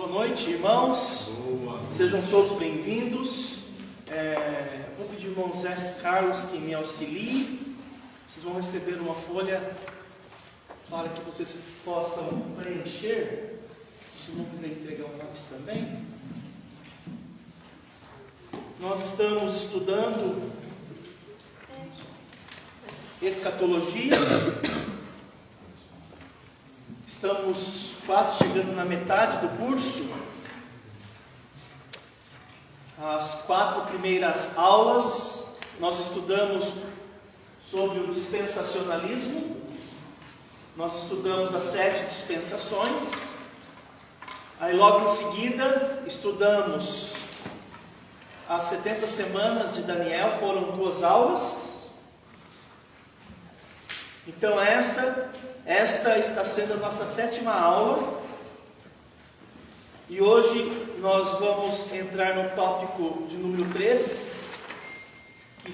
Boa noite, irmãos. Sejam todos bem-vindos. Vou pedir ao irmão Zé Carlos que me auxilie. Vocês vão receber uma folha para que vocês possam preencher. Se não quiser entregar um lápis também. Nós estamos estudando escatologia. Estamos quase chegando na metade do curso. As 4 primeiras aulas nós estudamos sobre o dispensacionalismo. Nós estudamos as 7 dispensações. Aí logo em seguida estudamos as 70 semanas de Daniel, foram 2 aulas. Então esta está sendo a nossa 7ª aula. E hoje nós vamos entrar no tópico de número 3, que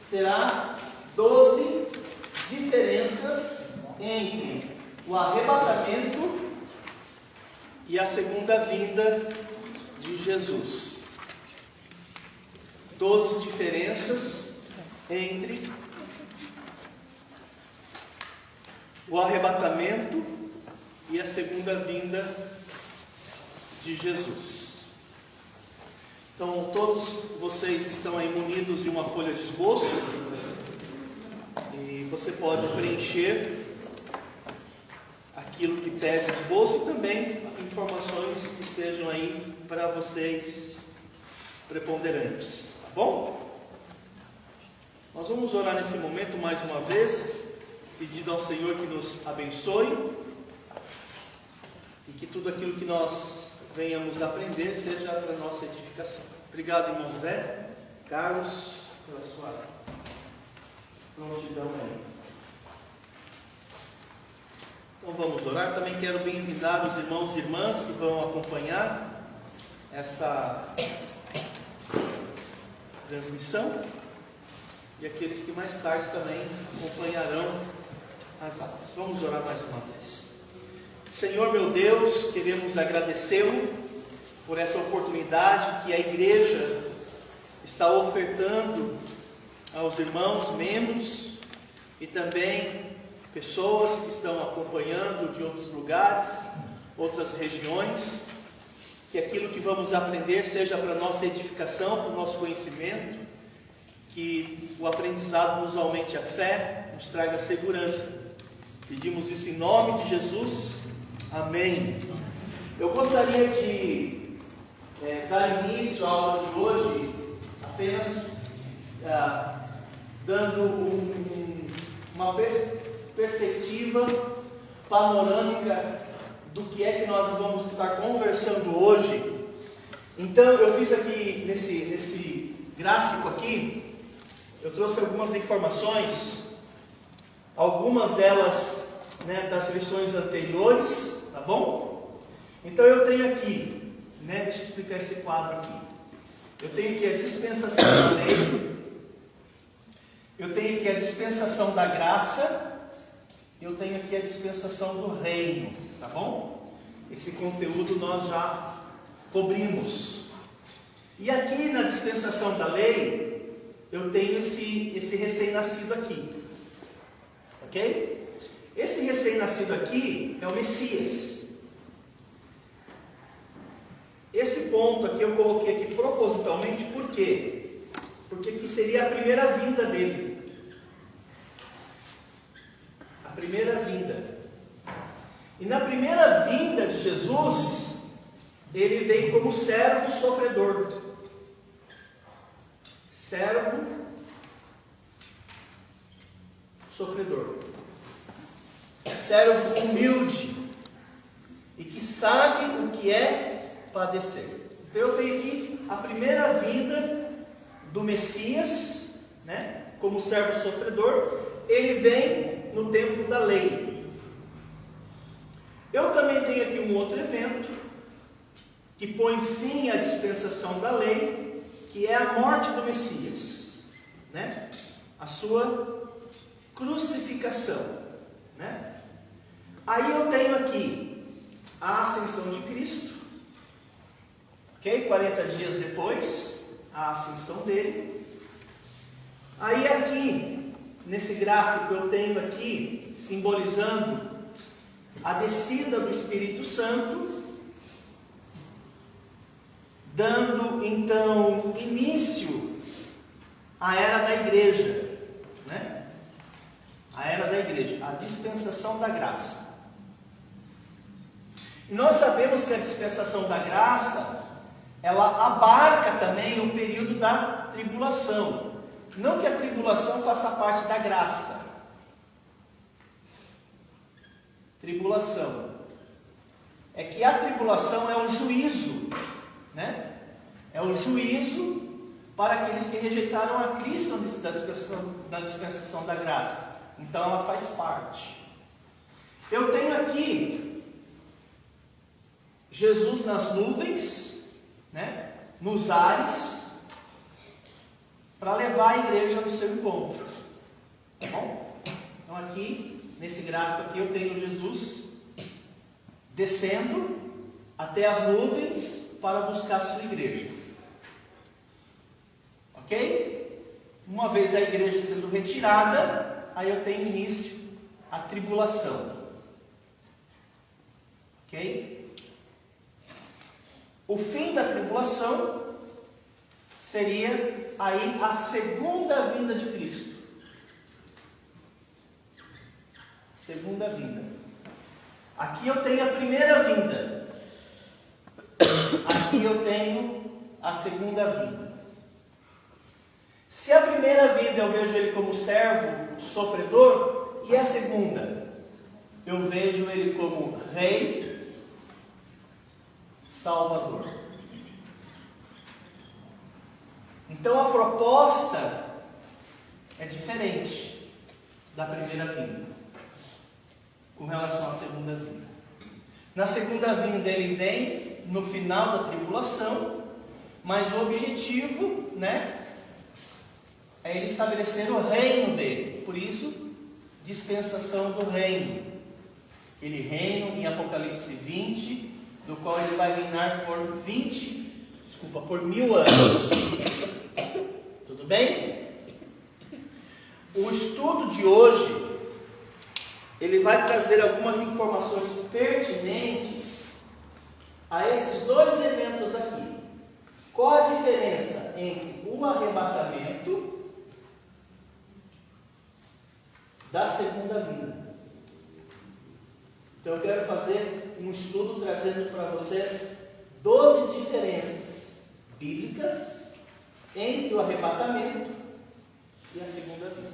será 12 diferenças entre o arrebatamento e a segunda vinda de Jesus. 12 diferenças entre o arrebatamento e a segunda vinda de Jesus. Então, todos vocês estão aí munidos de uma folha de esboço e você pode preencher aquilo que pede o esboço e também informações que sejam aí para vocês preponderantes, tá bom? Nós vamos orar nesse momento mais uma vez, pedindo ao Senhor que nos abençoe e que tudo aquilo que nós venhamos aprender seja para a nossa edificação. Obrigado, irmão Zé Carlos, pela sua prontidão aí. Então vamos orar. Também quero bem-vindar os irmãos e irmãs que vão acompanhar essa transmissão e aqueles que mais tarde também acompanharão as aulas. Vamos orar mais uma vez. Senhor meu Deus, queremos agradecê-lo por essa oportunidade que a igreja está ofertando aos irmãos, membros e também pessoas que estão acompanhando de outros lugares, outras regiões. Que aquilo que vamos aprender seja para a nossa edificação, para o nosso conhecimento, que o aprendizado nos aumente a fé, nos traga segurança. Pedimos isso em nome de Jesus. Amém. Eu gostaria de dar início à aula de hoje apenas dando uma perspectiva panorâmica do que é que nós vamos estar conversando hoje. Então eu fiz aqui nesse gráfico aqui, eu trouxe algumas informações, algumas delas das lições anteriores, tá bom? Então eu tenho aqui, deixa eu explicar esse quadro aqui. Eu tenho aqui a dispensação da lei, eu tenho aqui a dispensação da graça, eu tenho aqui a dispensação do reino, tá bom? Esse conteúdo nós já cobrimos. E aqui na dispensação da lei, eu tenho esse recém-nascido aqui, ok? Esse recém-nascido aqui é o Messias. Esse ponto aqui eu coloquei aqui propositalmente, por quê? Porque aqui seria a primeira vinda dele. A primeira vinda. E na primeira vinda de Jesus, ele veio como servo sofredor. Servo sofredor. Servo humilde e que sabe o que é padecer. Então eu tenho aqui a primeira vinda do Messias, como servo sofredor. Ele vem no tempo da lei. Eu também tenho aqui um outro evento que põe fim à dispensação da lei, que é a morte do Messias, a sua crucificação, Aí eu tenho aqui a ascensão de Cristo. Ok? 40 dias depois, a ascensão dele. Aí aqui, nesse gráfico, eu tenho aqui, simbolizando a descida do Espírito Santo, dando então início à era da igreja, né? A era da igreja, a dispensação da graça. E nós sabemos que a dispensação da graça, ela abarca também o período da tribulação. Não que a tribulação faça parte da graça. Tribulação. É que a tribulação é o juízo, né? É o juízo para aqueles que rejeitaram a Cristo na dispensação da graça. Então ela faz parte. Eu tenho aqui Jesus nas nuvens, né? Nos ares, para levar a igreja no seu encontro. Tá bom? Então aqui, nesse gráfico aqui, eu tenho Jesus descendo até as nuvens para buscar a sua igreja. Ok? Uma vez a igreja sendo retirada, aí eu tenho início a tribulação. Ok? O fim da tribulação seria aí a segunda vinda de Cristo. Segunda vinda. Aqui eu tenho a primeira vinda. Aqui eu tenho a segunda vinda. Se a primeira vinda eu vejo ele como servo, sofredor, e a segunda? Eu vejo ele como rei, salvador. Então a proposta é diferente da primeira vinda, com relação à segunda vinda. Na segunda vinda ele vem no final da tribulação, mas o objetivo, né, é ele estabelecer o reino dele. Por isso, dispensação do reino. Ele reina em Apocalipse 20, do qual ele vai reinar por 1000 anos. Tudo bem? O estudo de hoje, ele vai trazer algumas informações pertinentes a esses dois eventos aqui. Qual a diferença entre o arrebatamento da segunda vinda? Então eu quero fazer um estudo trazendo para vocês 12 diferenças bíblicas entre o arrebatamento e a segunda vinda.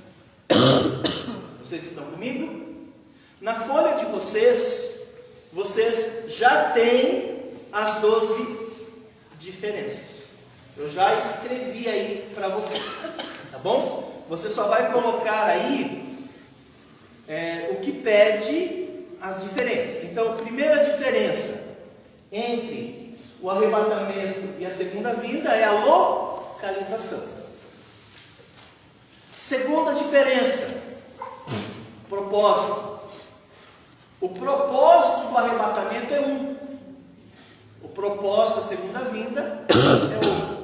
Vocês estão comigo? Na folha de vocês já têm as 12 diferenças. Eu já escrevi aí para vocês, tá bom? Você só vai colocar aí o que pede as diferenças. Então, a primeira diferença entre o arrebatamento e a segunda vinda é a localização. Segunda diferença, propósito. O propósito do arrebatamento é um. O propósito da segunda vinda é outro.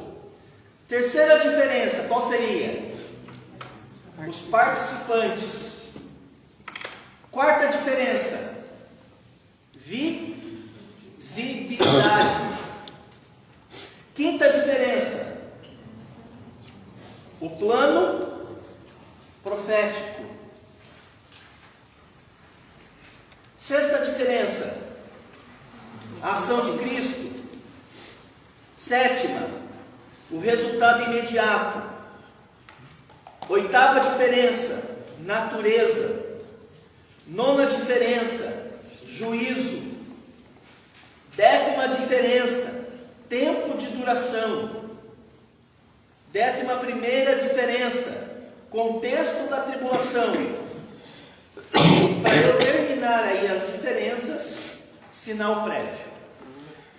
Terceira diferença, qual seria? Os participantes. Quarta diferença, visibilidade. Quinta diferença, o plano profético. Sexta diferença, a ação de Cristo. Sétima, o resultado imediato. Oitava diferença, natureza. Nona diferença, juízo. 10ª diferença, tempo de duração. 11ª diferença, contexto da tribulação. Para eu terminar aí as diferenças, sinal prévio.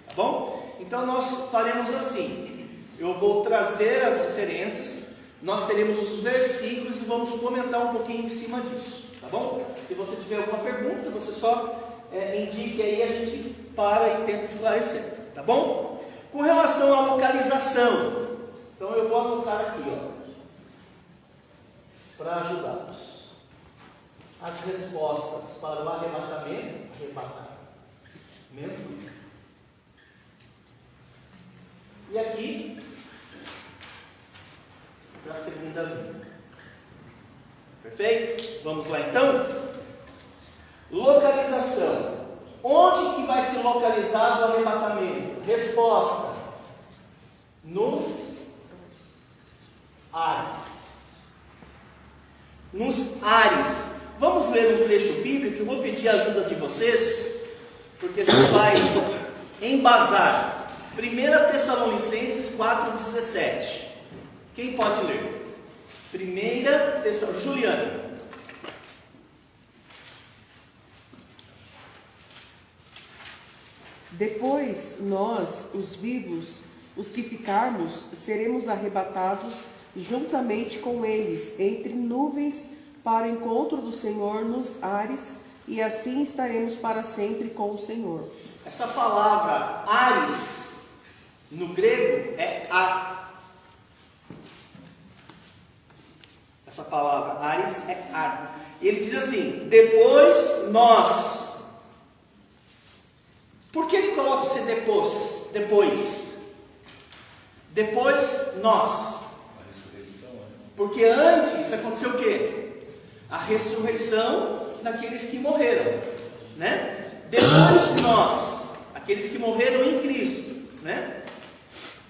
Tá bom? Então nós faremos assim. Eu vou trazer as diferenças, nós teremos os versículos e vamos comentar um pouquinho em cima disso. Tá bom? Se você tiver alguma pergunta, você só indique aí, a gente para e tenta esclarecer, tá bom? Com relação à localização, então eu vou anotar aqui, para ajudá-los. As respostas para o arrebatamento, e aqui, para a segunda vinda. Perfeito? Vamos lá então? Localização. Onde que vai ser localizado o arrebatamento? Resposta: nos ares. Nos ares. Vamos ler um trecho bíblico. Eu vou pedir a ajuda de vocês, porque a gente vai embasar 1 Tessalonicenses 4,17. Quem pode ler? 1 Tessalonicenses, Juliana. Depois nós, os vivos, os que ficarmos, seremos arrebatados juntamente com eles, entre nuvens, para o encontro do Senhor nos ares, e assim estaremos para sempre com o Senhor. Essa palavra ares, no grego, é ar. Essa palavra ares é ar. E ele diz assim: depois nós. Por que ele coloca esse depois? Depois nós. Porque antes aconteceu o quê? A ressurreição daqueles que morreram, né? Depois nós, aqueles que morreram em Cristo, né?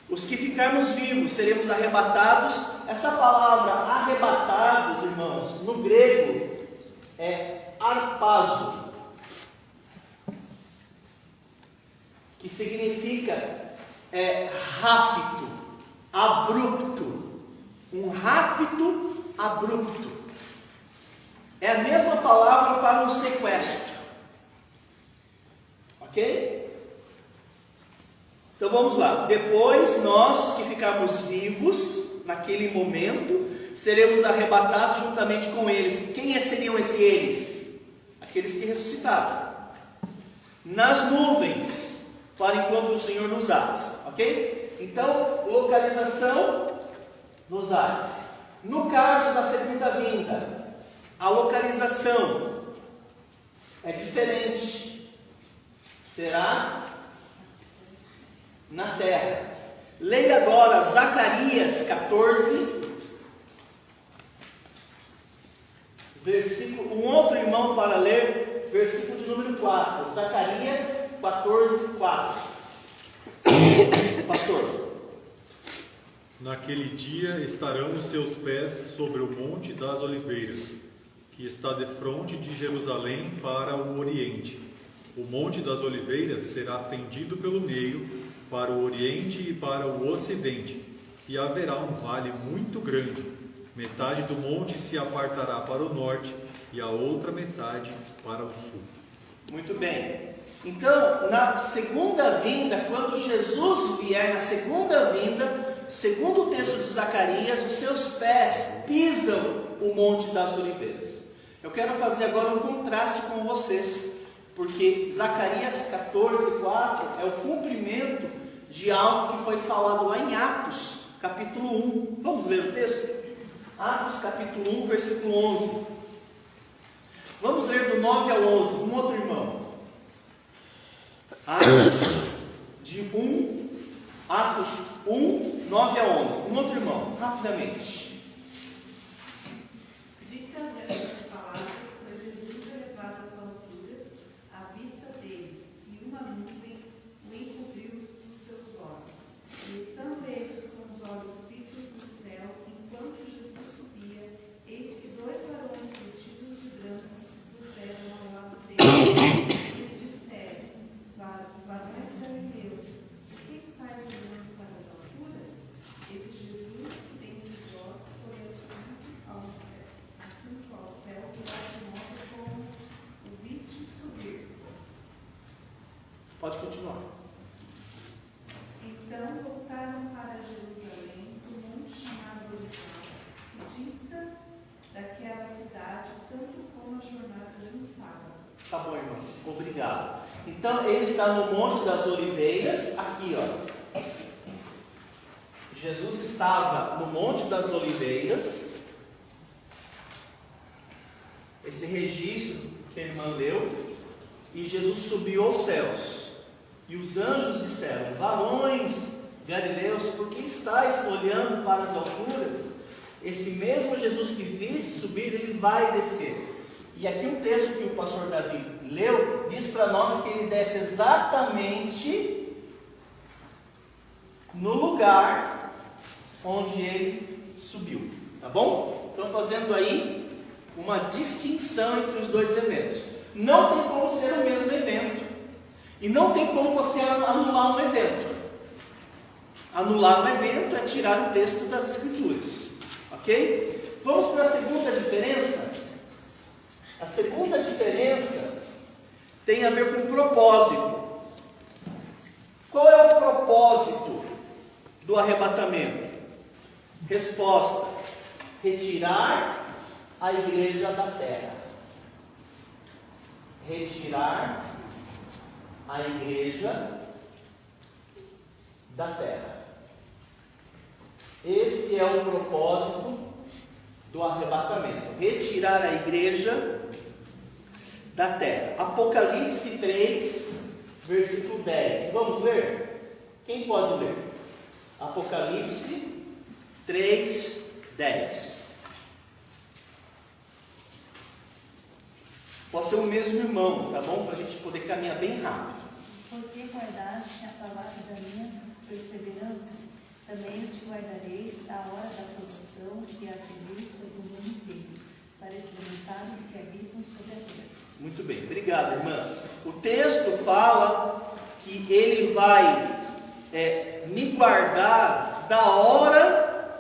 Os que ficarmos vivos seremos arrebatados. Essa palavra arrebatados, irmãos, no grego é harpazo, que significa rápido, abrupto, um rápido abrupto. É a mesma palavra para um sequestro, ok? Então vamos lá. Depois nós, os que ficarmos vivos naquele momento, seremos arrebatados juntamente com eles. Quem seriam esses eles? Aqueles que ressuscitaram. Nas nuvens, para enquanto o Senhor nos ares, ok? Então, localização nos ares. No caso da segunda vinda, a localização é diferente. Será na terra. Leia agora Zacarias 14, versículo. Um outro irmão para ler, versículo de número 4. Zacarias 14, 4. Pastor. Naquele dia estarão os seus pés sobre o Monte das Oliveiras, que está defronte de Jerusalém para o Oriente. O Monte das Oliveiras será fendido pelo meio, para o Oriente e para o Ocidente, e haverá um vale muito grande. Metade do monte se apartará para o norte, e a outra metade para o sul. Muito bem. Então, na segunda vinda, quando Jesus vier na segunda vinda, segundo o texto de Zacarias, os seus pés pisam o Monte das Oliveiras. Eu quero fazer agora um contraste com vocês, porque Zacarias 14, 4 é o cumprimento de algo que foi falado lá em Atos, capítulo 1. Vamos ler o texto? Atos, capítulo 1, versículo 11. Vamos ler do 9 ao 11, um outro irmão. Atos 1, 9 a 11. Um outro irmão, rapidamente. Ditas essas palavras, foi Jesus elevado às alturas, à vista deles, e uma nuvem o encobriu dos seus olhos. E estando eles com os olhos fitos no céu, enquanto Jesus subia, eis que dois varões vestidos de branco se puseram ao lado deles. Varões galileus, por que estáis olhando para as alturas? Esse Jesus que dentre vós foi assunto ao céu, virá de modo como o viste subir. Pode continuar. Então voltaram para Jerusalém, do monte chamado Olival, que dista daquela cidade tanto como a jornada de um sábado. Tá bom, irmão. Obrigado. Então, ele está no Monte das Oliveiras, aqui, ó. Jesus estava no Monte das Oliveiras. Esse registro que a irmã leu. E Jesus subiu aos céus. E os anjos disseram: varões galileus, por que estáis olhando para as alturas? Esse mesmo Jesus que viste subir, ele vai descer. E aqui um texto que o pastor Davi leu, diz para nós que ele desce exatamente no lugar onde ele subiu. Tá bom? Então fazendo aí uma distinção entre os dois eventos. Não tem como ser o mesmo evento. E não tem como você anular um evento. Anular um evento é tirar o texto das Escrituras. Ok? Vamos para a segunda diferença. A segunda diferença tem a ver com propósito. Qual é o propósito do arrebatamento? Resposta: retirar a igreja da terra. Retirar a igreja da terra. Esse é o propósito do arrebatamento. Retirar a igreja da terra. Apocalipse 3, versículo 10. Vamos ler? Quem pode ler? Apocalipse 3, 10. Pode ser o mesmo irmão, tá bom? Para a gente poder caminhar bem rápido. Porque guardaste a palavra da minha perseverança, também eu te guardarei da hora da provação que há de vir sobre o mundo inteiro, para experimentar os que habitam sobre a terra. Muito bem, obrigado, irmã. O texto fala que ele vai me guardar da hora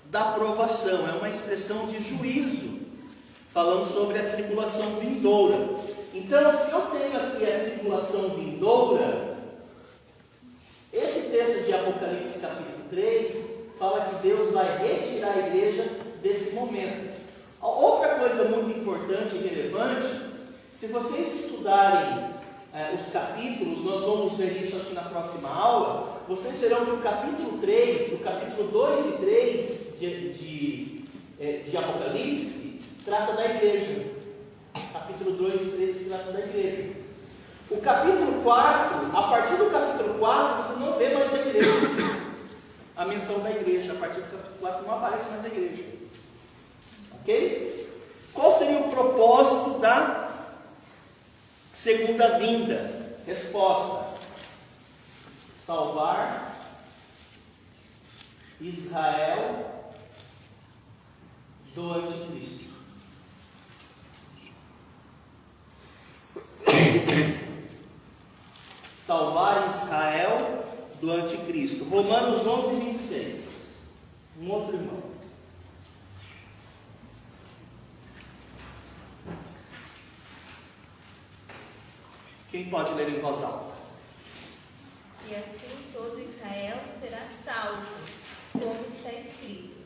da provação. É uma expressão de juízo, falando sobre a tribulação vindoura. Então, se eu tenho aqui a tribulação vindoura, esse texto de Apocalipse capítulo 3 fala que Deus vai retirar a igreja desse momento. Outra coisa muito importante e relevante, se vocês estudarem os capítulos, nós vamos ver isso acho que na próxima aula, vocês verão que o capítulo 3, o capítulo 2 e 3 de Apocalipse, trata da igreja. Capítulo 2 e 3 trata da igreja. O capítulo 4, a partir do capítulo 4, você não vê mais a igreja. A menção da igreja, a partir do capítulo 4 não aparece mais a igreja. Ok? Qual seria o propósito da segunda vinda? Resposta: salvar Israel do anticristo. Salvar Israel do anticristo. Romanos 11, 26. Um outro irmão. Quem pode ler em voz alta? E assim todo Israel será salvo, como está escrito: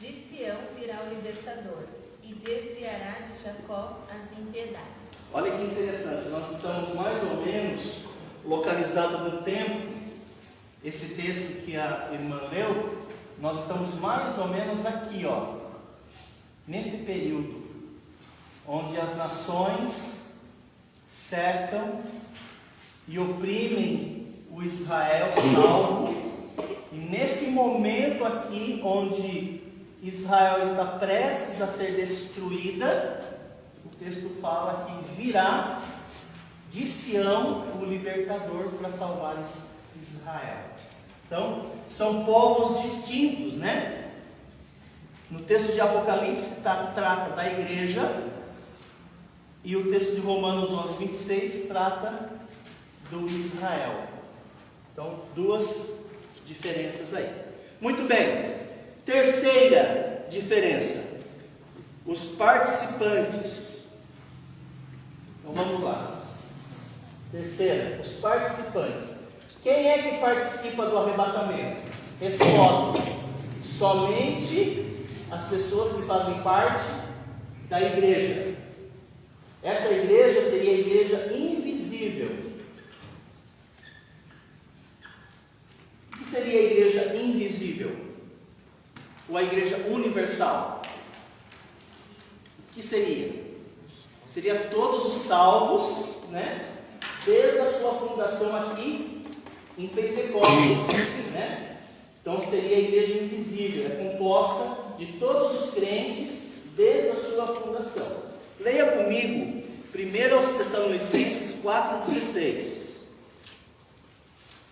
de Sião virá o libertador, e desviará de Jacó as impiedades. Olha que interessante, nós estamos mais ou menos localizados no tempo. Esse texto que a irmã leu, nós estamos mais ou menos aqui, ó, nesse período, onde as nações cercam e oprimem o Israel salvo. E nesse momento aqui, onde Israel está prestes a ser destruída, o texto fala que virá de Sião o libertador para salvar Israel. Então, são povos distintos, né? No texto de Apocalipse trata da igreja, e o texto de Romanos 11, 26 trata do Israel. Então, duas diferenças aí. Muito bem. Terceira diferença: os participantes. Então vamos lá. Terceira, os participantes. Quem é que participa do arrebatamento? Resposta: somente as pessoas que fazem parte da igreja. Essa igreja seria seria a igreja invisível. O que seria a igreja invisível? Ou a igreja universal? O que seria? Seria todos os salvos, né? Desde a sua fundação aqui em Pentecostes, né? Então seria a igreja invisível, é composta de todos os crentes desde a sua fundação. Leia comigo 1 aos Tessalonicenses 4,16.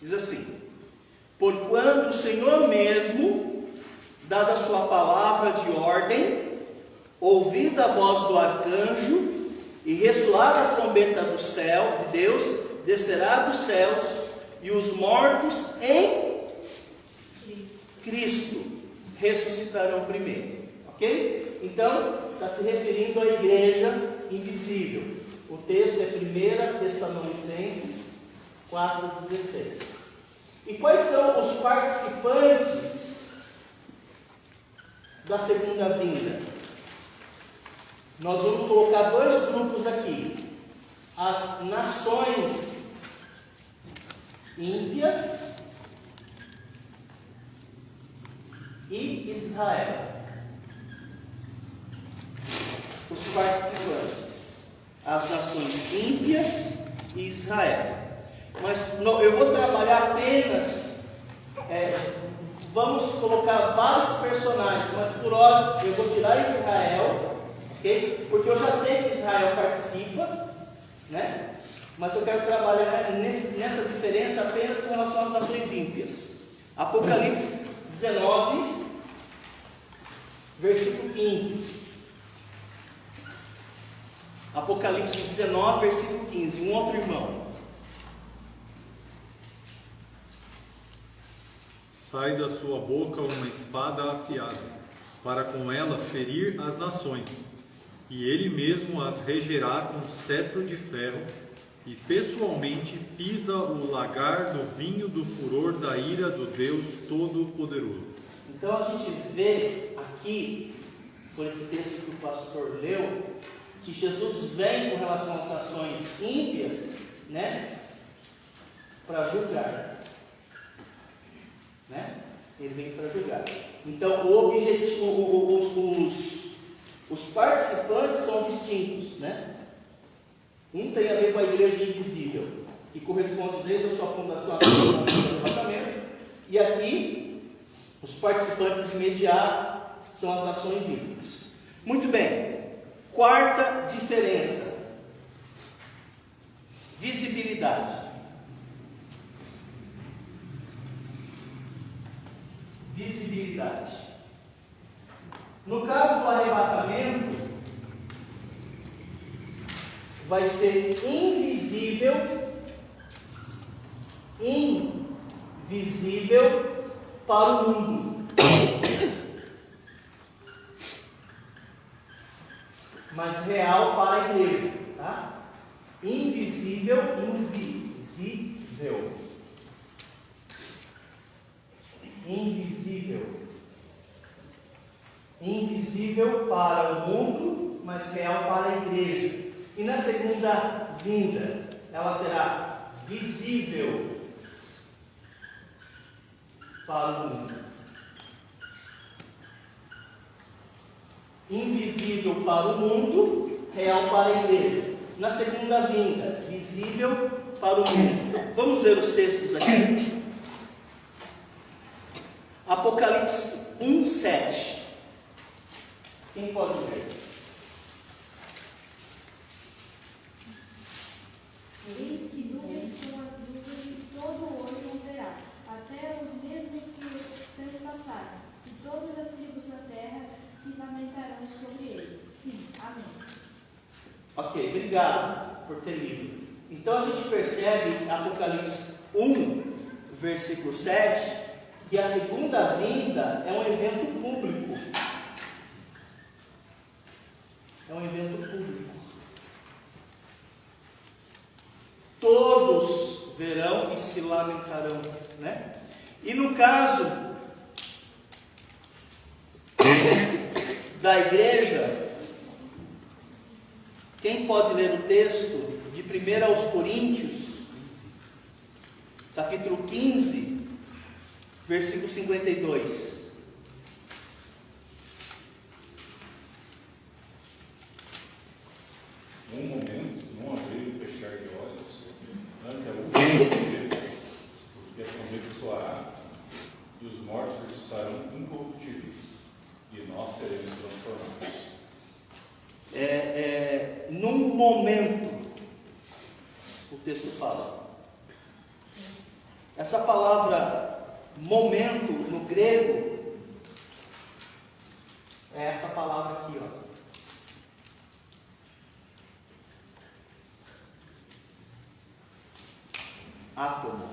Diz assim: porquanto o Senhor mesmo, dada a sua palavra de ordem, ouvida a voz do arcanjo e ressoada a trombeta do céu, de Deus, descerá dos céus, e os mortos em Cristo ressuscitarão primeiro. Ok? Então, está se referindo à igreja invisível. O texto é 1 Tessalonicenses 4,16. E quais são os participantes da segunda vinda? Nós vamos colocar dois grupos aqui: as nações ímpias e Israel. Os participantes, as nações ímpias e Israel. Mas eu vou trabalhar apenas, vamos colocar vários personagens, mas por hora eu vou tirar Israel, ok? Porque eu já sei que Israel participa, né? Mas eu quero trabalhar nessa diferença apenas com relação às nações ímpias. Apocalipse 19, versículo 15. Apocalipse 19, versículo 15. Um outro irmão. Sai da sua boca uma espada afiada, para com ela ferir as nações, e ele mesmo as regerá com cetro de ferro, e pessoalmente pisa o lagar do vinho do furor da ira do Deus Todo-Poderoso. Então a gente vê aqui, por esse texto que o pastor leu, que Jesus vem com relação às nações ímpias, né, para julgar, né? Ele vem para julgar. Então o objetivo, os participantes são distintos, né? Um tem a ver com a igreja invisível, que corresponde desde a sua fundação até o momento do arrebatamento, e aqui os participantes imediatos são as nações ímpias. Muito bem. Quarta diferença: visibilidade. Visibilidade. No caso do arrebatamento, vai ser invisível para o mundo, mas real para a igreja, tá? Invisível para o mundo, mas real para a igreja. E na segunda vinda, ela será visível para o mundo. Invisível para o mundo, real para a igreja. Na segunda vinda, visível para o mundo. Vamos ler os textos aqui. Apocalipse 1:7. Quem pode ler? Eis que nuvens com as nuvens e todo olho o verá, até os mesmos que transpassaram, e todas as tribos da terra se lamentarão sobre ele. Sim, amém. Ok, obrigado por ter lido. Então a gente percebe em Apocalipse 1, versículo 7, que a segunda vinda é um evento público. É um evento público. Todos verão e se lamentarão, né? E no caso da igreja Quem pode ler o texto de 1 aos Coríntios, capítulo 15, versículo 52. Um momento, não abrir e fechar de olhos, ante a última vida, porque a trombeta soará, e os mortos ressuscitarão incorruptíveis, e nós seremos transformados. Num momento, o texto fala. Essa palavra momento no grego é essa palavra aqui, ó. Átomo.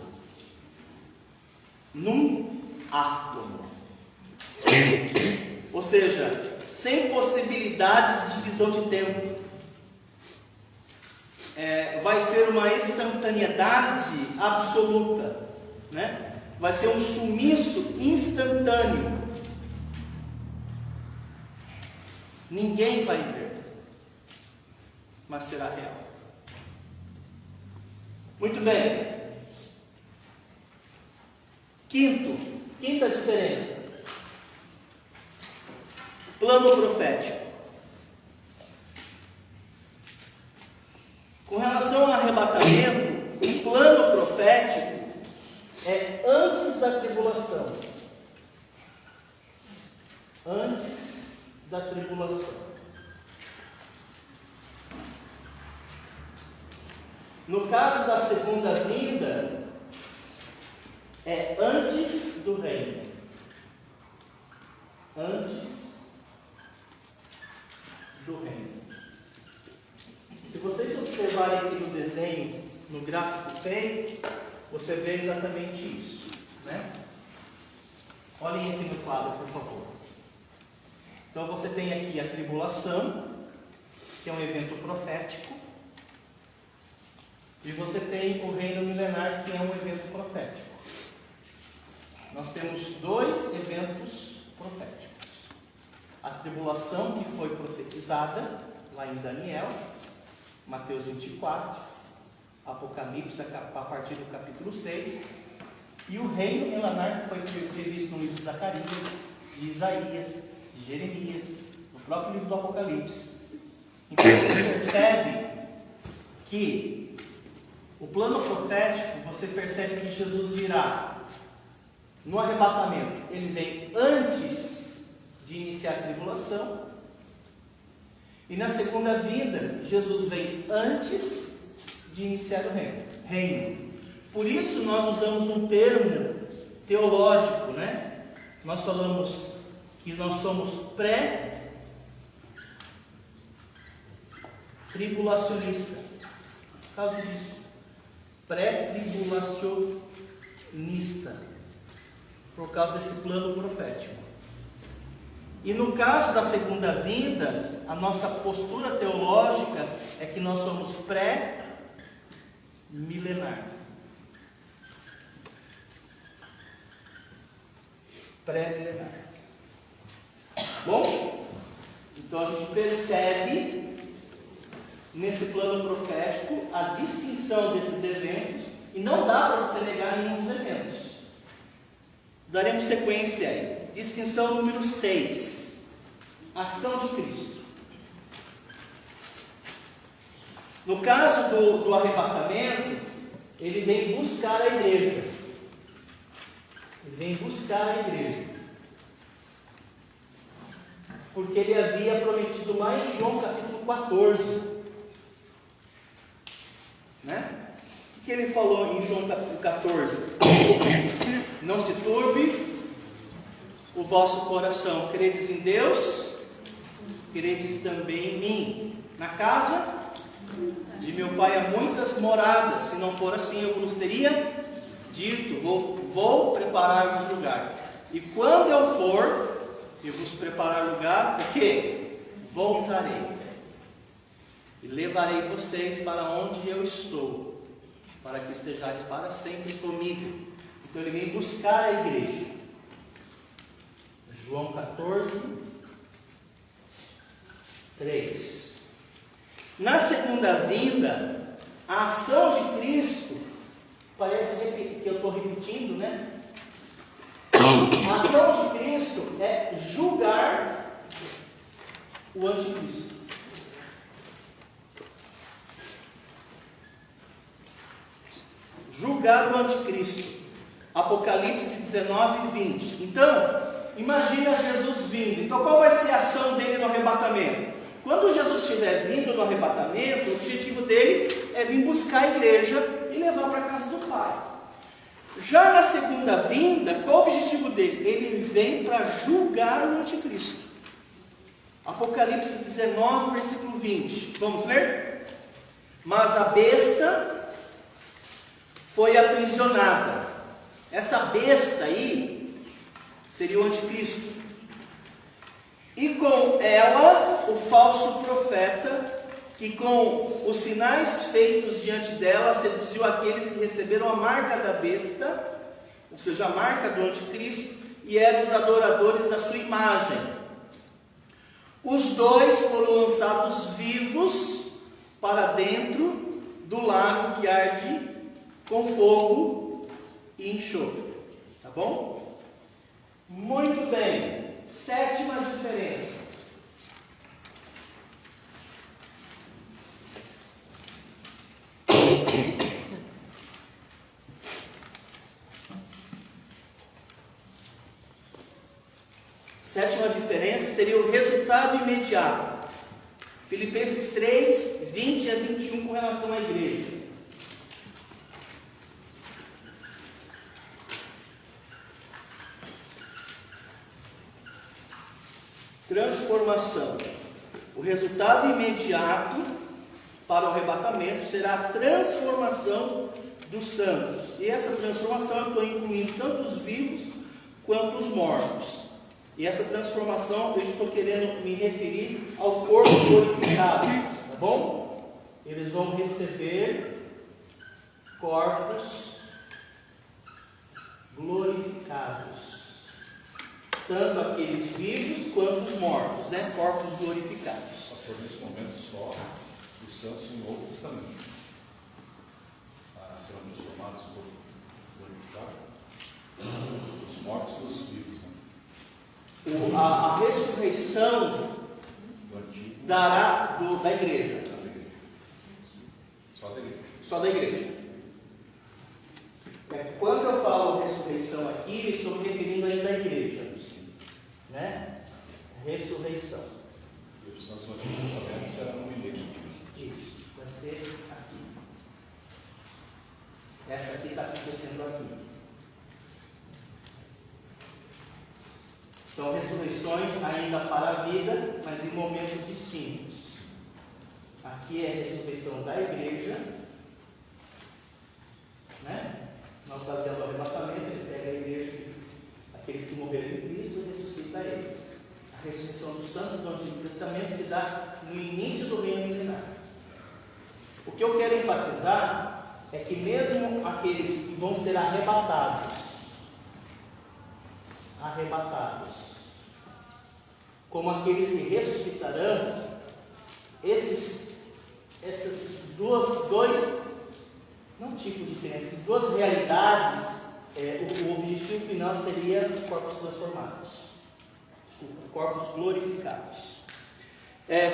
Num átomo. Ou seja, sem possibilidade de divisão de tempo. Vai ser uma instantaneidade absoluta, né? Vai ser um sumiço instantâneo. Ninguém vai ver, mas será real. Muito bem. Quinta diferença. Plano profético. Com relação ao arrebatamento, o plano profético é antes da tribulação. Antes da tribulação. No caso da segunda vinda, é antes do reino. Antes do reino. Se vocês observarem aqui no desenho, no gráfico feito, você vê exatamente isso, né? Olhem aqui no quadro, por favor. Então você tem aqui a tribulação, que é um evento profético, e você tem o reino milenar, que é um evento profético. Nós temos dois eventos proféticos. A tribulação, que foi profetizada lá em Daniel, Mateus 24, Apocalipse a partir do capítulo 6, e o reino milenar, que foi previsto no livro de Zacarias, de Isaías, de Jeremias, no próprio livro do Apocalipse. Então você percebe que o plano profético, você percebe que Jesus virá no arrebatamento. Ele vem antes de iniciar a tribulação. E na segunda vinda, Jesus vem antes de iniciar o reino. Por isso nós usamos um termo teológico, né? Nós falamos que nós somos pré-tribulacionista. Por causa disso. Pré-tribulacionista. Por causa desse plano profético. E no caso da segunda vinda, a nossa postura teológica é que nós somos pré-milenar. Pré-milenar. Bom, então a gente percebe nesse plano profético a distinção desses eventos, e não dá para você negar nenhum dos eventos. Daremos sequência aí. Distinção número 6. Ação de Cristo. No caso do arrebatamento, ele vem buscar a igreja. Ele vem buscar a igreja. Porque ele havia prometido lá em João capítulo 14. Né? O que ele falou em João capítulo 14? Não se turbe o vosso coração. Credes em Deus, credes também em mim. Na casa de meu Pai há muitas moradas. Se não for assim, eu vos teria dito: vou preparar-vos lugar. E quando eu for e vos preparar lugar, o que? Voltarei e levarei vocês para onde eu estou, para que estejais para sempre comigo. Então ele vem buscar a igreja. João 14, 3. Na segunda vinda, a ação de Cristo, parece que eu estou repetindo, né? A ação de Cristo é julgar o anticristo. Julgar o anticristo. Apocalipse 19, 20. Então, imagina Jesus vindo. Então, qual vai ser a ação dele no arrebatamento? Quando Jesus estiver vindo no arrebatamento, o objetivo dele é vir buscar a igreja e levar para a casa do Pai. Já na segunda vinda, qual o objetivo dele? Ele vem para julgar o anticristo. Apocalipse 19, versículo 20. Vamos ler? Mas a besta foi aprisionada. Essa besta aí seria o anticristo. E com ela, o falso profeta, que com os sinais feitos diante dela, seduziu aqueles que receberam a marca da besta, ou seja, a marca do anticristo, e eram os adoradores da sua imagem. Os dois foram lançados vivos para dentro do lago que arde com fogo e enxofre. Tá bom? Muito bem. Sétima diferença. Sétima diferença seria o resultado imediato. Filipenses 3, 20 a 21 com relação à igreja. Transformação. O resultado imediato para o arrebatamento será a transformação dos santos. E essa transformação eu estou incluindo tanto os vivos quanto os mortos. E essa transformação eu estou querendo me referir ao corpo glorificado, tá bom? Eles vão receber corpos glorificados. Tanto aqueles vivos quanto os mortos, né? Corpos glorificados. Pastor, nesse momento só os santos no Novo Testamento serão transformados em corpo glorificado. Os mortos e os vivos, né? A ressurreição dará da igreja. Só da igreja. Só da igreja. Quando eu falo ressurreição aqui, estou me referindo ainda à igreja. Né? Ressurreição. E os santos no Antigo Testamento serão no milênio. Isso, vai ser aqui. Essa aqui está acontecendo aqui. São ressurreições ainda para a vida, mas em momentos distintos. Aqui é a ressurreição da igreja, né? Na ocasião do arrebatamento, ele pega a igreja, aqueles que morreram em Cristo, e ressuscita eles. A ressurreição dos santos do Antigo Testamento se dá no início do reino milenar. O que eu quero enfatizar é que mesmo aqueles que vão ser arrebatados, como aqueles que ressuscitarão, essas duas realidades, o objetivo final seria corpos transformados, corpos glorificados.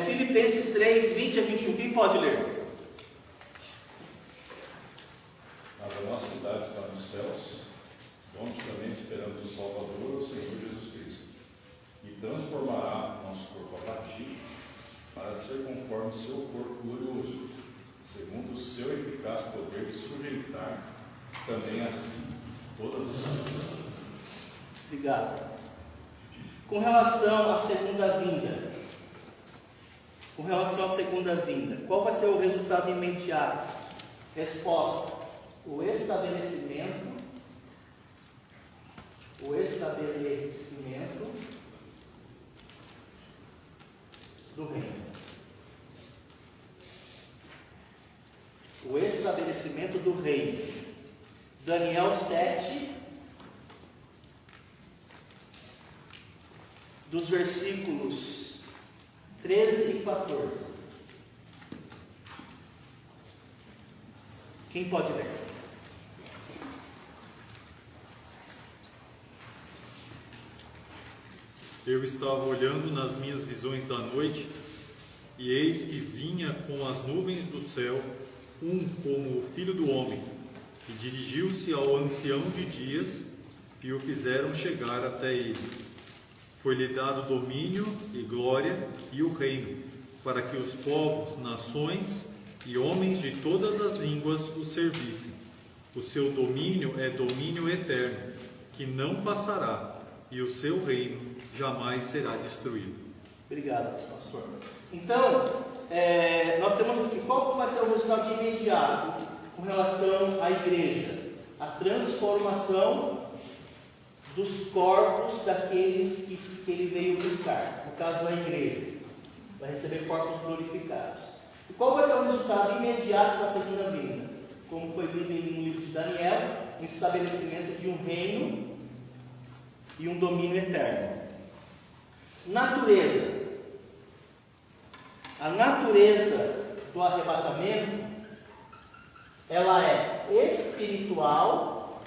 Filipenses 3, 20 a 21, quem pode ler? Mas a nossa cidade está nos céus, onde também esperamos o Salvador, o Senhor Jesus Cristo, e transformará nosso corpo abatido para ser conforme o seu corpo glorioso, segundo o seu eficaz poder de sujeitar também assim todas as coisas. Obrigado. Com relação à segunda vinda, qual vai ser o resultado imediato? Resposta: o estabelecimento do reino. O estabelecimento do reino. Daniel 7, dos versículos 13 e 14. Quem pode ler? Eu estava olhando nas minhas visões da noite, e eis que vinha com as nuvens do céu um como o Filho do Homem, e dirigiu-se ao ancião de dias, e o fizeram chegar até ele. Foi-lhe dado domínio e glória e o reino, para que os povos, nações e homens de todas as línguas o servissem. O seu domínio é domínio eterno, que não passará, e o seu reino jamais será destruído. Obrigado, pastor. Então, nós temos aqui, qual vai ser o resultado imediato com relação à igreja? A transformação dos corpos daqueles que ele veio buscar, no caso da igreja, vai receber corpos glorificados. E qual vai ser o resultado imediato da segunda vinda? Como foi lido no livro de Daniel, o estabelecimento de um reino e um domínio eterno. Natureza. A natureza do arrebatamento, ela é espiritual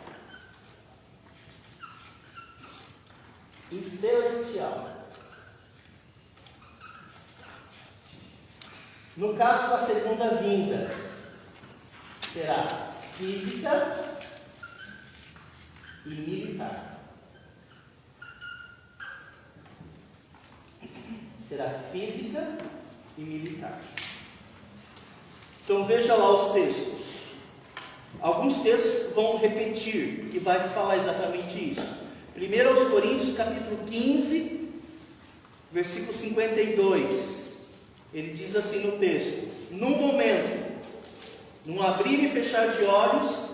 e celestial. No caso da segunda vinda, será física e militar. Será física e militar. Então veja lá os textos. Alguns textos vão repetir e vai falar exatamente isso. 1 aos Coríntios, capítulo 15, versículo 52. Ele diz assim no texto: num momento, num abrir e fechar de olhos,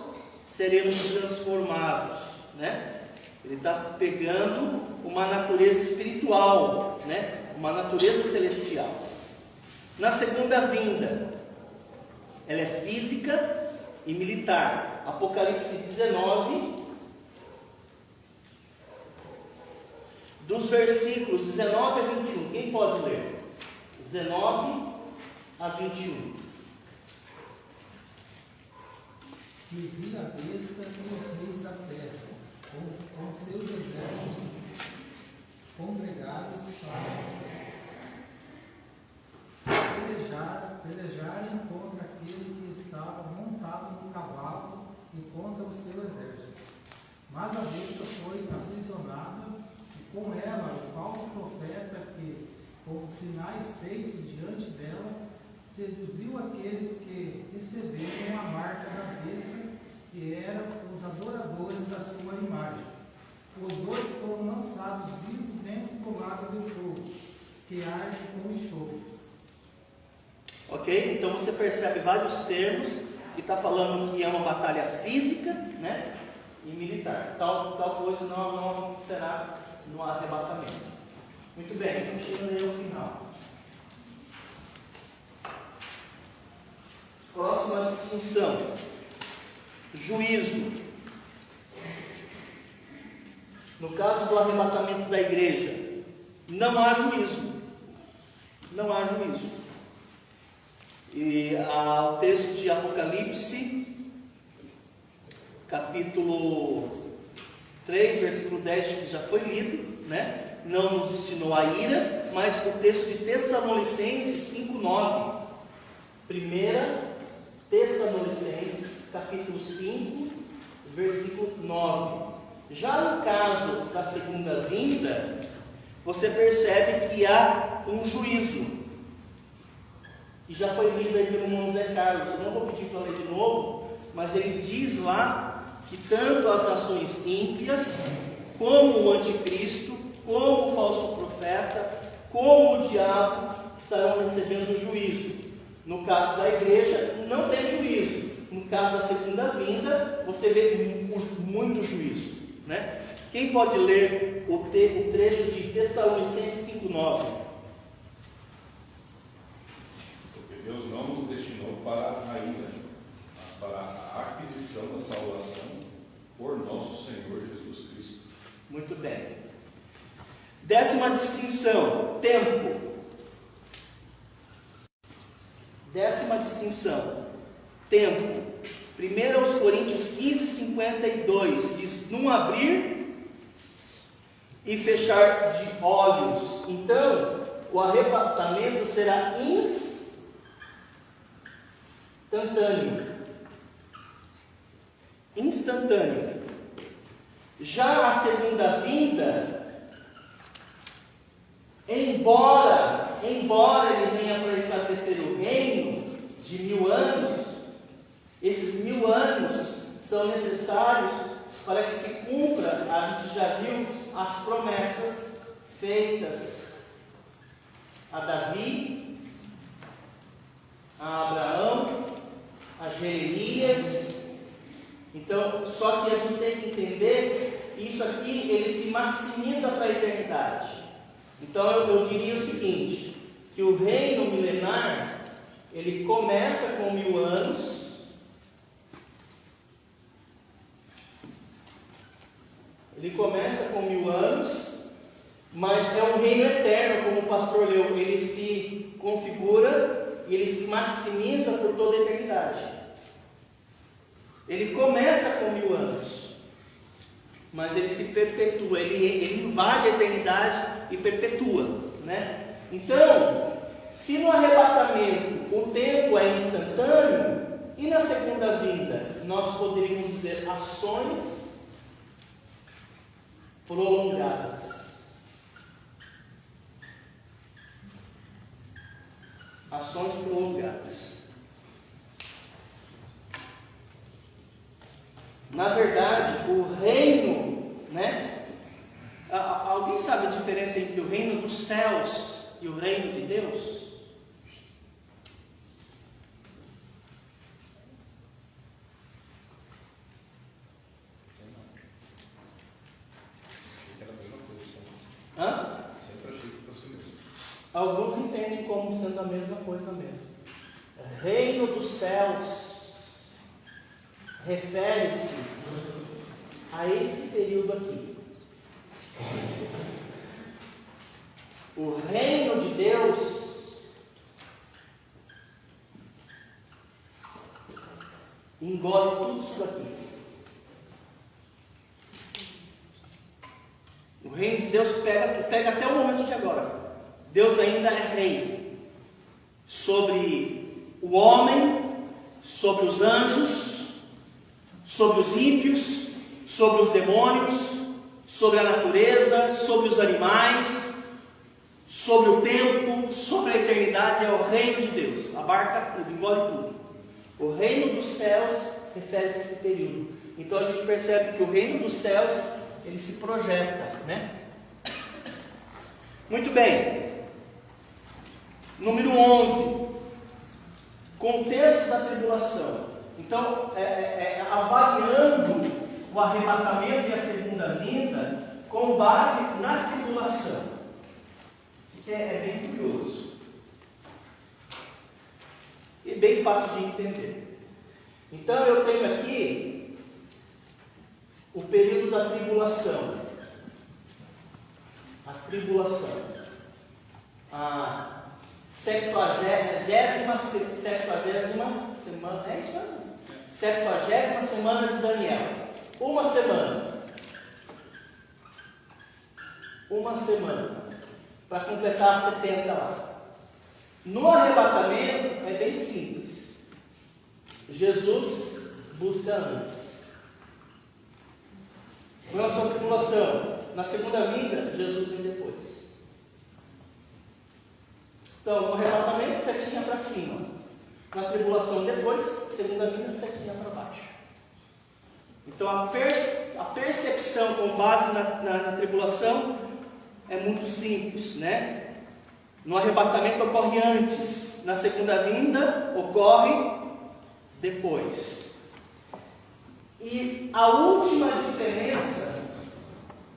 seremos transformados, né? Ele está pegando uma natureza espiritual, né? Uma natureza celestial. Na segunda vinda, ela é física e militar. Apocalipse 19, dos versículos 19 a 21. Quem pode ler? 19 a 21. E vi a besta e os reis da terra, com seus exércitos congregados para pelejarem contra aquele que estava montado no cavalo e contra o seu exército. Mas a besta foi aprisionada, e com ela o falso profeta que, com sinais feitos diante dela, seduziu aqueles que receberam a marca da besta, que eram os adoradores da sua imagem. Os dois foram lançados vivos dentro do lago de fogo, que arde com enxofre. Ok? Então você percebe vários termos que está falando que é uma batalha física, né? E militar. Tal coisa não acontecerá no arrebatamento. Muito bem, estamos chegando aí ao final. Próxima distinção: juízo. No caso do arrebatamento da igreja, não há juízo. Não há juízo. E o texto de Apocalipse, capítulo 3, versículo 10, que já foi lido, né? Não nos destinou a ira, mas o texto de Tessalonicenses 5:9. 1 Tessalonicenses, capítulo 5, versículo 9. Já no caso da segunda vinda, você percebe que há um juízo, que já foi lido aí pelo irmão Zé Carlos. Eu não vou pedir para ler de novo, mas ele diz lá que tanto as nações ímpias, como o anticristo, como o falso profeta, como o diabo estarão recebendo juízo. No caso da igreja, não tem juízo. No caso da segunda vinda, você vê muito juízo, né? Quem pode ler o trecho de Tessalonicenses 5:9? Porque Deus não nos destinou para a ira, mas para a aquisição da salvação por nosso Senhor Jesus Cristo. Muito bem. 10ª distinção: tempo. 10ª distinção: tempo. 1 Coríntios 15, 52, diz: num abrir e fechar de olhos. Então, o arrebatamento será instantâneo. Já a segunda vinda, embora ele venha para estabelecer o reino de 1000 anos, esses 1000 anos são necessários para que se cumpra, a gente já viu, as promessas feitas a Davi, a Abraão, a Jeremias. Então, só que a gente tem que entender que isso aqui, ele se maximiza para a eternidade. Então, eu diria o seguinte, que o reino milenar, ele começa com 1000 anos, mas é um reino eterno, como o pastor leu, ele se configura e ele se maximiza por toda a eternidade. Ele começa com 1000 anos, mas ele se perpetua, ele invade a eternidade e perpetua, né? Então, se no arrebatamento o tempo é instantâneo, e na segunda vinda nós poderíamos dizer ações prolongadas. Ações prolongadas. Na verdade, o reino, né? Alguém sabe a diferença entre o reino dos céus e o reino de Deus? Hã? Sempre achei que fosse mesmo. Alguns entendem como sendo a mesma coisa mesmo. Reino dos céus refere-se a esse período aqui. O reino de Deus engole tudo isso aqui. O reino de Deus pega até o momento de agora. Deus ainda é rei sobre o homem, sobre os anjos, sobre os ímpios, sobre os demônios, sobre a natureza, sobre os animais, sobre o tempo, sobre a eternidade. É o reino de Deus, abarca tudo, engole tudo. O reino dos céus refere-se a esse período. Então a gente percebe que o reino dos céus, ele se projeta, né? Muito bem. Número 11. Contexto da tribulação. Então, avaliando o arrebatamento e a segunda vinda com base na tribulação. Que é bem curioso. E bem fácil de entender. Então, eu tenho aqui o período da tribulação. A tribulação. A 70ª semana, é isso mesmo? 70ª semana de Daniel. Uma semana. Para completar a 70 lá. No arrebatamento é bem simples. Jesus busca antes. Com relação à tribulação, na segunda vinda, Jesus vem depois. Então, no arrebatamento, setinha para cima. Na tribulação, depois, segunda vinda, setinha para baixo. Então, a percepção com base na tribulação é muito simples, né? No arrebatamento ocorre antes, na segunda vinda ocorre depois. E a última diferença,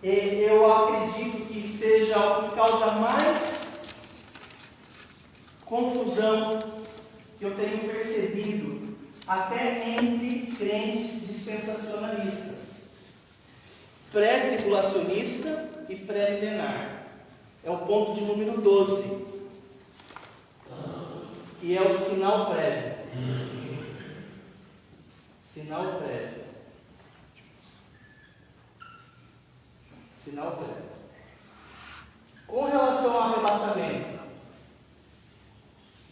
eu acredito que seja o que causa mais confusão que eu tenho percebido até entre crentes dispensacionalistas, pré-tribulacionista e pré-milenar. É o ponto de número 12, que é o sinal prévio. Sinal prévio. Sinal prévio. Com relação ao arrebatamento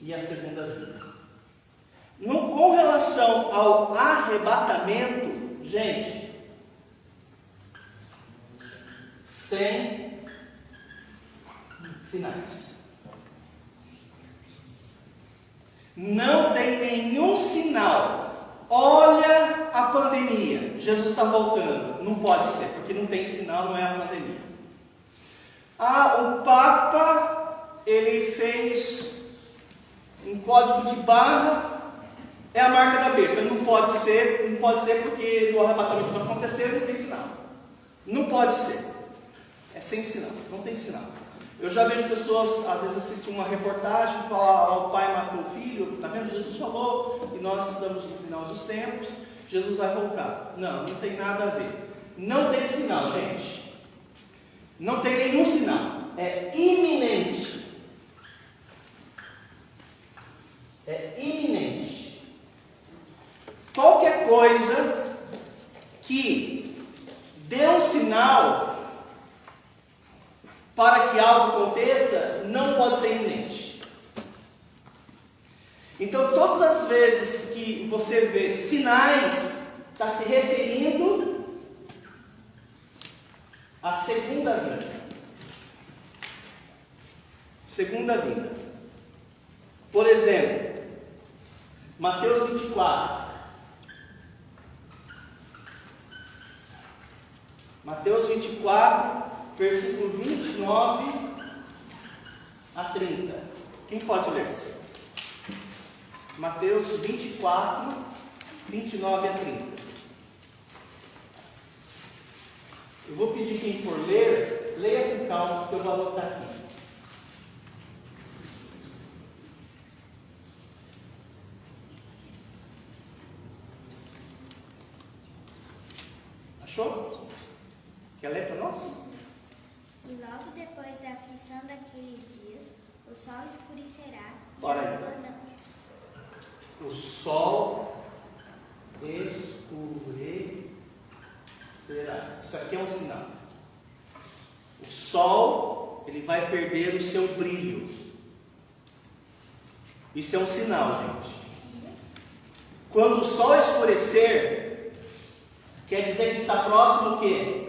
e a segunda vinda. Com relação ao arrebatamento, gente, sem sinais. Não tem nenhum sinal. Olha a pandemia. Jesus está voltando. Não pode ser, porque não tem sinal, não é a pandemia. O Papa, ele fez um código de barra, é a marca da besta. Não pode ser porque no arrebatamento não acontecer, não tem sinal. Não pode ser. É sem sinal, não tem sinal. Eu já vejo pessoas, às vezes, assistir uma reportagem e falar: o pai matou o filho, está vendo? Jesus falou, e nós estamos no final dos tempos, Jesus vai voltar. Não tem nada a ver. Não tem sinal, gente. Não tem nenhum sinal. É iminente. É iminente. Qualquer coisa que dê um sinal para que algo aconteça, não pode ser iminente. Então, todas as vezes que você vê sinais, está se referindo à segunda vinda. Segunda vinda. Por exemplo, Mateus 24. Mateus 24, versículo 29 a 30. Quem pode ler? Mateus 24, 29 a 30. Eu vou pedir quem for ler, leia com calma, porque eu vou anotar aqui. Achou? Quer ler para nós? E logo depois da aflição daqueles dias, o sol escurecerá. Ora aí. O sol escurecerá. Isso aqui é um sinal. O sol, ele vai perder o seu brilho. Isso é um sinal, gente. Quando o sol escurecer, quer dizer que está próximo o quê?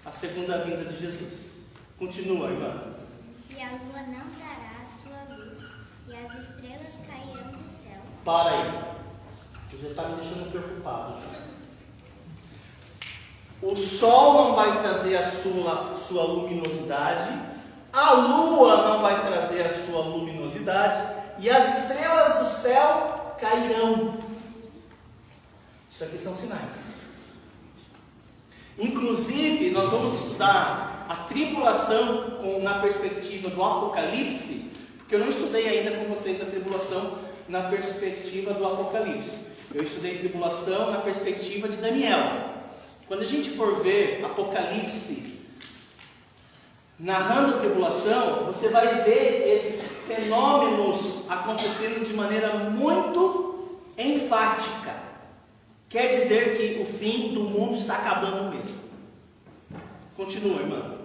A segunda vinda de Jesus. Continua, irmã. E a lua não dará a sua luz, e as estrelas cairão do céu. Para aí. Você já está me deixando preocupado. O sol não vai trazer a sua luminosidade, a lua não vai trazer a sua luminosidade, e as estrelas do céu cairão. Isso aqui são sinais. Inclusive, nós vamos estudar a tribulação na perspectiva do Apocalipse, porque eu não estudei ainda com vocês a tribulação na perspectiva do Apocalipse. Eu estudei tribulação na perspectiva de Daniel. Quando a gente for ver Apocalipse narrando a tribulação, você vai ver esses fenômenos acontecendo de maneira muito enfática. Quer dizer que o fim do mundo está acabando mesmo. Continua, irmã.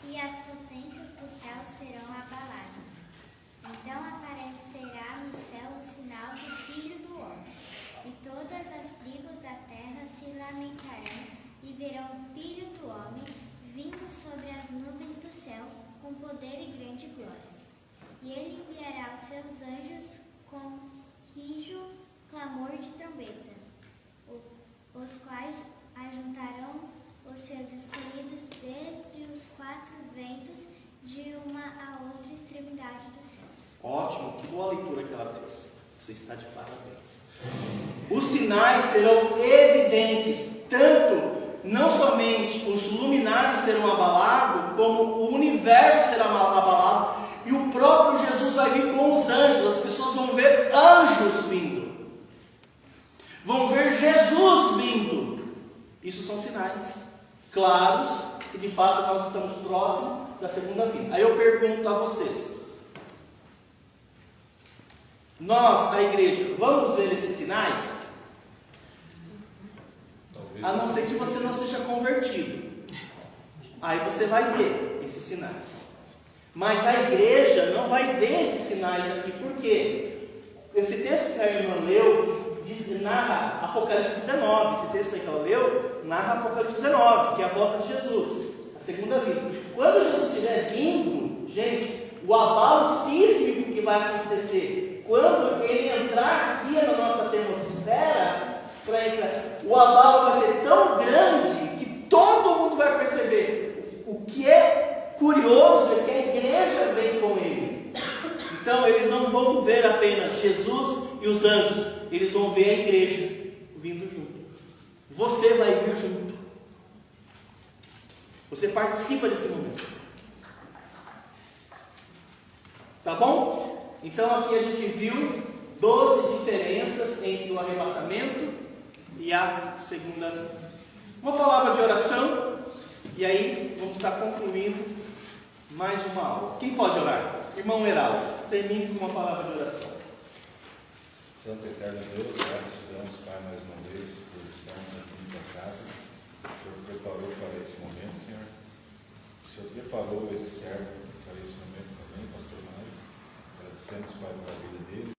E as potências do céu serão abaladas. Então aparecerá no céu o sinal do Filho do Homem. E todas as tribos da terra se lamentarão e verão o Filho do Homem vindo sobre as nuvens do céu com poder e grande glória. E ele enviará os seus anjos com rijo, clamor de trombeta, os quais ajuntarão os seus escolhidos desde os quatro ventos de uma a outra extremidade dos céus. Ótimo, que boa leitura que ela fez. Você está de parabéns. Os sinais serão evidentes, tanto não somente os luminares serão abalados, como o universo será abalado, e o próprio Jesus vai vir com os anjos. As pessoas vão ver anjos vindo. Vão ver Jesus vindo. Isso são sinais claros que de fato nós estamos próximos da segunda vinda. Aí eu pergunto a vocês: nós, a igreja, vamos ver esses sinais? a não ser que você não seja convertido. Aí você vai ver esses sinais. Mas a igreja não vai ver esses sinais aqui. Por quê? Esse texto que a irmã leu narra Apocalipse 19. Esse texto aí que ela leu narra Apocalipse 19, que é a volta de Jesus, a segunda vinda. Quando Jesus estiver vindo, gente, o abalo sísmico que vai acontecer, quando ele entrar aqui na nossa atmosfera, o abalo vai ser tão grande que todo mundo vai perceber. O que é curioso é que a igreja vem com ele. Então eles não vão ver apenas Jesus e os anjos, eles vão ver a igreja vindo junto. Você vai vir junto. Você participa desse momento. Tá bom? Então aqui a gente viu 12 diferenças entre o arrebatamento e a segunda vinda. Uma palavra de oração, e aí vamos estar concluindo mais uma aula. Quem pode orar? Irmão Heraldo, termine com uma palavra de oração. Santo Eterno Deus, graças te damos, Pai, mais uma vez, por estarmos aqui em tua casa. O Senhor preparou para esse momento, Senhor. O Senhor preparou esse servo para esse momento também, pastor Mário. Agradecemos, Pai, pela vida dele,